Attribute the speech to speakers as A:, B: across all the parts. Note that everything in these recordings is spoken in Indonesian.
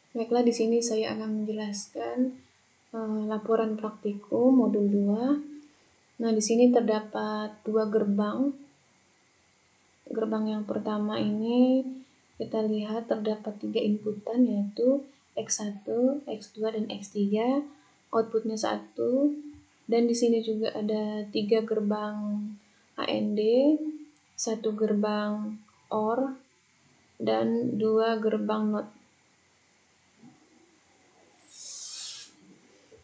A: Baiklah, di sini saya akan menjelaskan laporan praktikum modul 2. Nah, di sini terdapat 2 gerbang. Gerbang yang pertama ini kita lihat terdapat 3 inputan, yaitu X1, X2, dan X3. Outputnya 1. Dan di sini juga ada 3 gerbang AND, 1 gerbang OR, dan 2 gerbang NOT.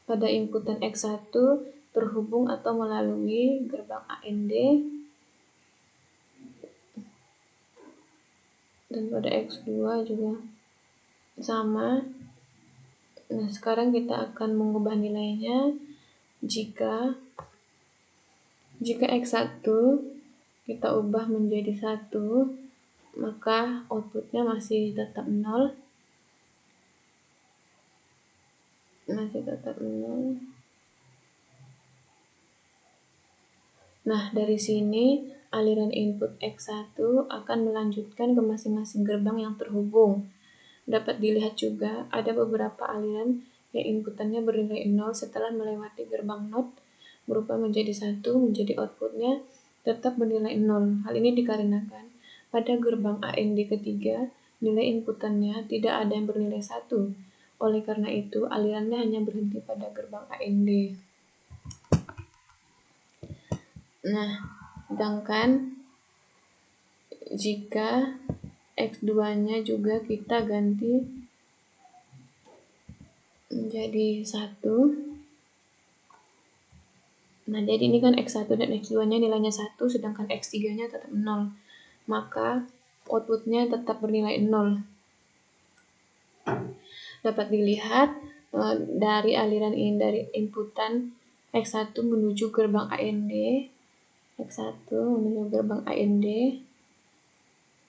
A: Pada inputan X1 terhubung atau melalui gerbang AND, dan pada X2 juga sama. Nah, sekarang kita akan mengubah nilainya. Jika X1 kita ubah menjadi 1, maka outputnya masih tetap 0. Nah, dari sini aliran input X1 akan melanjutkan ke masing-masing gerbang yang terhubung. Dapat dilihat juga ada beberapa aliran yang inputannya bernilai 0 setelah melewati gerbang NOT berubah menjadi 1, menjadi outputnya tetap bernilai 0. Hal ini dikarenakan pada gerbang AND ketiga nilai inputannya tidak ada yang bernilai 1. Oleh karena itu, alirannya hanya berhenti pada gerbang AND. Nah, sedangkan jika X2-nya juga kita ganti menjadi 1. Nah, jadi ini kan X1 dan X2-nya nilainya 1, sedangkan X3-nya tetap 0. Maka outputnya tetap bernilai 0. Dapat dilihat dari aliran ini, dari inputan X1 menuju gerbang AND, X1 menuju gerbang AND,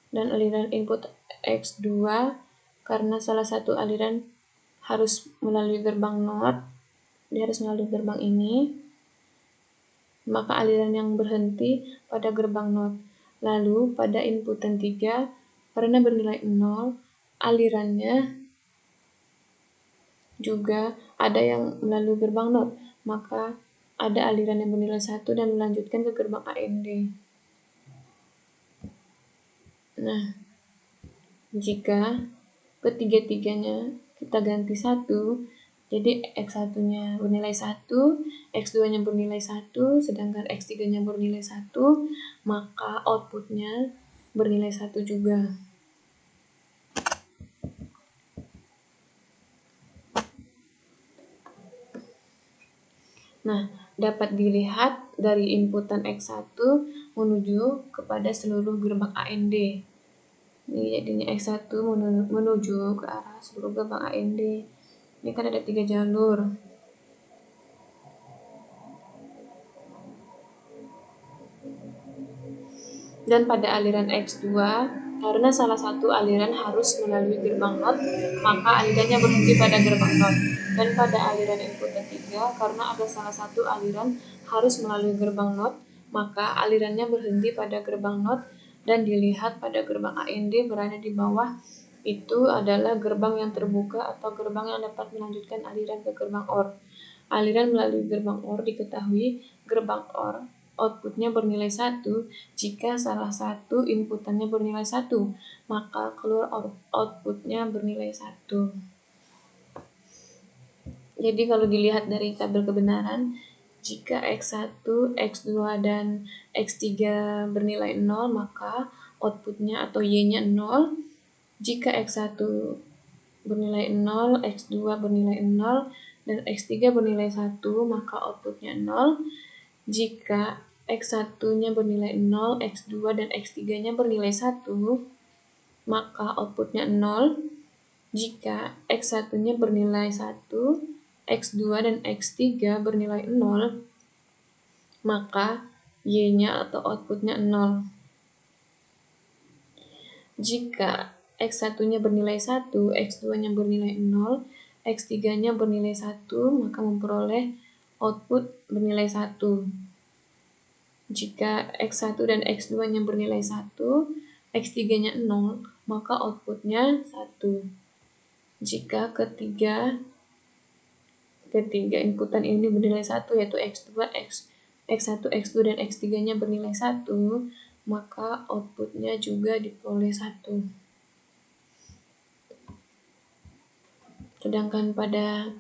A: dan aliran input X2 karena salah satu aliran harus melalui gerbang NOT, dia harus melalui gerbang ini, maka aliran yang berhenti pada gerbang NOT. Lalu pada inputan 3, karena bernilai 0, alirannya juga ada yang melalui gerbang NOT, maka ada aliran yang bernilai 1 dan melanjutkan ke gerbang AND. Nah, jika ketiga-tiganya kita ganti 1, jadi X1-nya bernilai 1, X2-nya bernilai 1, sedangkan X3-nya bernilai 1, maka outputnya bernilai 1 juga. Nah, dapat dilihat dari inputan X1 menuju kepada seluruh gerbang AND. Ini jadinya X1 menuju ke arah seluruh gerbang AND. Ini kan ada 3 jalur. Dan pada aliran X2, karena salah satu aliran harus melalui gerbang NOT, maka alirannya berhenti pada gerbang NOT. Dan pada aliran input 3, karena ada salah satu aliran harus melalui gerbang NOT, maka alirannya berhenti pada gerbang NOT, dan dilihat pada gerbang AND berada di bawah. Itu adalah gerbang yang terbuka atau gerbang yang dapat melanjutkan aliran ke gerbang OR. Aliran melalui gerbang OR diketahui gerbang OR outputnya bernilai 1 jika salah satu inputannya bernilai 1, maka keluar outputnya bernilai 1. Jadi kalau dilihat dari tabel kebenaran, jika X1, X2, dan X3 bernilai 0, maka outputnya atau Y-nya 0. Jika X1 bernilai 0, X2 bernilai 0, dan X3 bernilai 1, maka outputnya 0. Jika X1-nya bernilai 0, X2 dan X3-nya bernilai 1, maka outputnya 0. Jika X1-nya bernilai 1, X2 dan X3 bernilai 0, maka Y-nya atau outputnya 0. Jika X1-nya bernilai 1, X2-nya bernilai 0, X3-nya bernilai 1, maka memperoleh output bernilai 1. Jika X1 dan X2-nya bernilai 1, X3-nya 0, maka outputnya 1. Jika ketiga inputan ini bernilai 1, yaitu X2, X1, X2, dan X3-nya bernilai 1, maka outputnya juga diperoleh 1. Sedangkan pada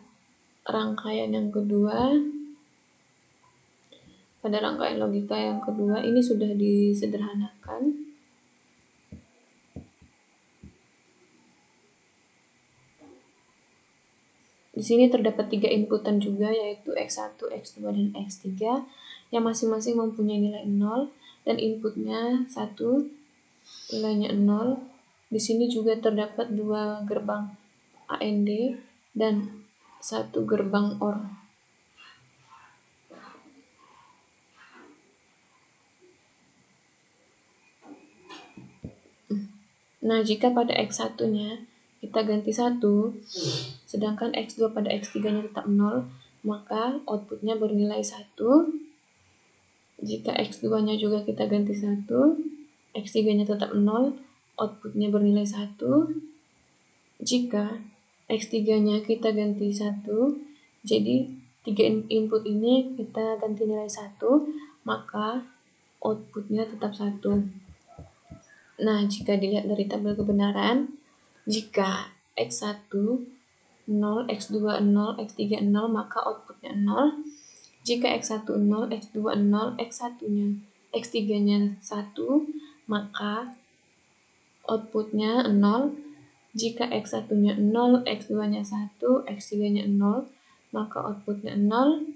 A: rangkaian yang kedua, pada rangkaian logika yang kedua, ini sudah disederhanakan. Di sini terdapat 3 inputan juga, yaitu X1, X2, dan X3 yang masing-masing mempunyai nilai 0 dan inputnya 1, nilainya 0. Di sini juga terdapat 2 gerbang AND dan 1 gerbang OR. Nah, jika pada X1-nya kita ganti 1, sedangkan X2 pada X3-nya tetap 0, maka outputnya bernilai 1. Jika X2-nya juga kita ganti 1, X3-nya tetap 0, outputnya bernilai 1. Jika X3-nya kita ganti 1, jadi 3 input ini kita ganti nilai 1, maka outputnya tetap 1. Nah, jika dilihat dari tabel kebenaran, jika X1 0, X2 0, X3 0, maka outputnya 0. Jika X1 0, X2 0, X3-nya 1, maka outputnya 0. Jika X1-nya 0, X2-nya 1, X3-nya 0, maka outputnya 0.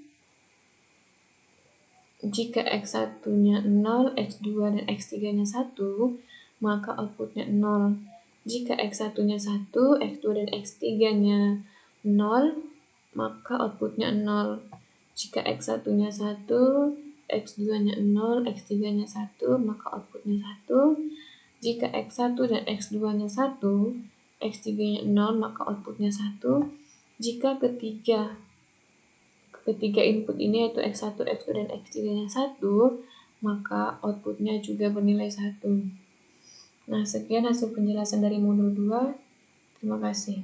A: Jika X1-nya 0, X2 dan X3-nya 1, maka outputnya 0. Jika X1-nya 1, X2 dan X3-nya 0, maka outputnya 0. Jika X1-nya 1, X2-nya 0, X3-nya 1, maka outputnya 1. Jika X1 dan X2-nya 1, X3-nya 0, maka outputnya 1. Jika ketiga input ini yaitu X1, X2, dan X3-nya 1, maka outputnya juga bernilai 1. Nah, sekian hasil penjelasan dari modul 2. Terima kasih.